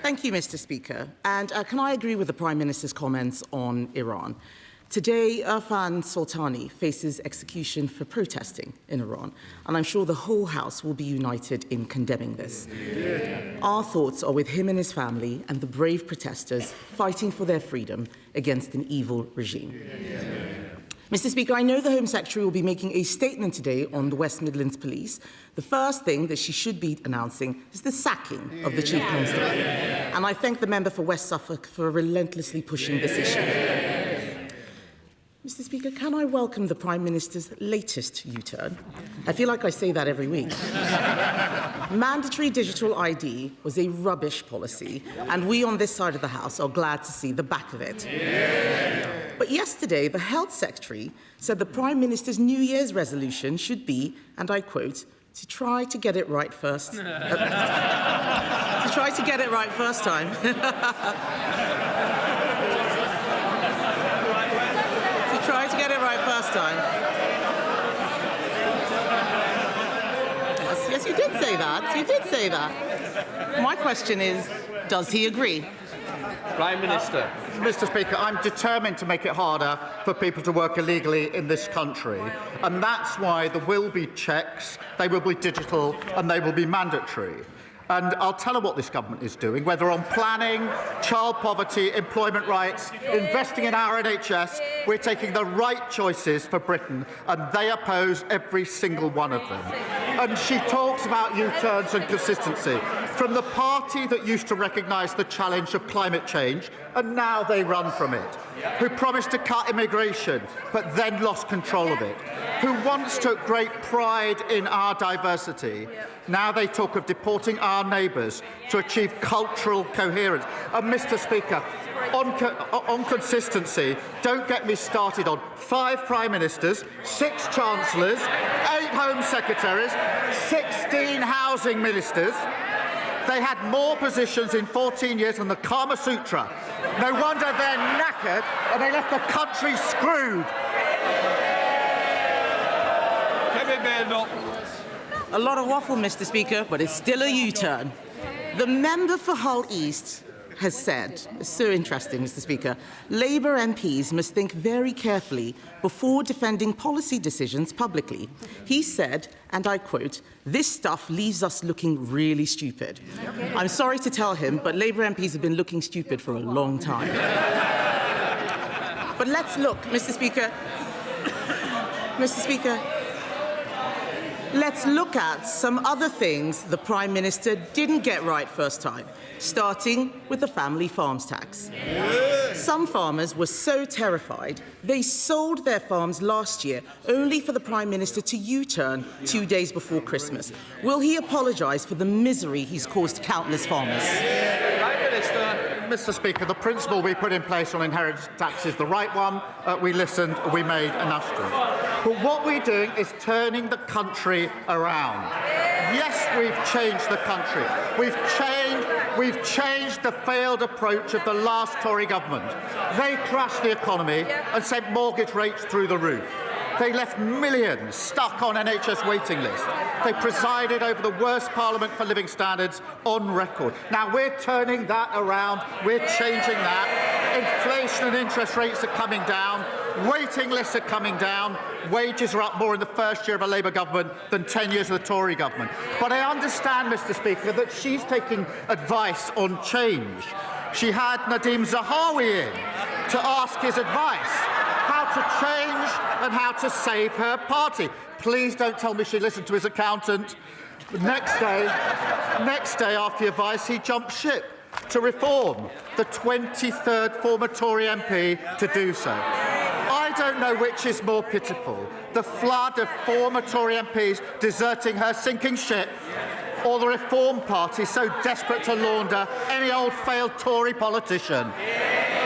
Thank you, Mr. Speaker. And can I agree with the Prime Minister's comments on Iran? Today, Irfan Soltani faces execution for protesting in Iran, and I'm sure the whole House will be united in condemning this. Our thoughts are with him and his family and the brave protesters fighting for their freedom against an evil regime. Mr. Speaker, I know the Home Secretary will be making a statement today on the West Midlands Police. The first thing that she should be announcing is the sacking of the Chief Constable. And I thank the member for West Suffolk for relentlessly pushing this issue. Mr. Speaker, can I welcome the Prime Minister's latest U-turn? I feel like I say that every week. Mandatory digital ID was a rubbish policy, and we on this side of the House are glad to see the back of it. But yesterday, the Health Secretary said the Prime Minister's New Year's resolution should be, and I quote, to try to get it right first. To try to get it right first time. Try to get it right first time. Yes, you did say that. You did say that. My question is, does he agree? Prime Minister. Mr. Speaker, I'm determined to make it harder for people to work illegally in this country, and that's why there will be checks, they will be digital, and they will be mandatory. And I'll tell her what this government is doing, whether on planning, child poverty, employment rights, investing in our NHS. We're taking the right choices for Britain, and they oppose every single one of them. And she talks about U-turns and consistency. From the party that used to recognise the challenge of climate change, and now they run from it, who promised to cut immigration, but then lost control of it, who once took great pride in our diversity. Now they talk of deporting our neighbours to achieve cultural coherence. And, Mr. Speaker, on consistency, don't get me started on 5 Prime Ministers, 6 Chancellors, 8 Home Secretaries, 16 Housing Ministers. They had more positions in 14 years than the Kama Sutra. No wonder they're knackered and they left the country screwed. Kemi Badenoch. A lot of waffle, Mr. Speaker, but it's still a U-turn. The member for Hull East has said, it's so interesting, Mr. Speaker, Labour MPs must think very carefully before defending policy decisions publicly. He said, and I quote, "This stuff leaves us looking really stupid." I'm sorry to tell him, but Labour MPs have been looking stupid for a long time. But let's look, Mr. Speaker. Mr. Speaker, let's look at some other things the Prime Minister didn't get right first time, starting with the family farms tax. Some farmers were so terrified they sold their farms last year only for the Prime Minister to U-turn 2 days before Christmas. Will he apologise for the misery he's caused countless farmers? Prime Minister. Mr. Speaker, the principle we put in place on inheritance tax is the right one. We listened, we made an asterisk. But what we're doing is turning the country around. Yes, we've changed the country. We've changed the failed approach of the last Tory government. They crashed the economy and sent mortgage rates through the roof. They left millions stuck on NHS waiting lists. They presided over the worst Parliament for living standards on record. Now we're turning that around. We're changing that. Inflation and interest rates are coming down. Waiting lists are coming down. Wages are up more in the first year of a Labour government than 10 years of the Tory government. But I understand, Mr. Speaker, that she's taking advice on change. She had Nadeem Zahawi in to ask his advice, how to change and how to save her party. Please don't tell me she listened to his accountant. The next day after the advice, he jumped ship to reform, the 23rd former Tory MP to do so. I don't know which is more pitiful, the flood of former Tory MPs deserting her sinking ship, or the Reform Party so desperate to launder any old failed Tory politician.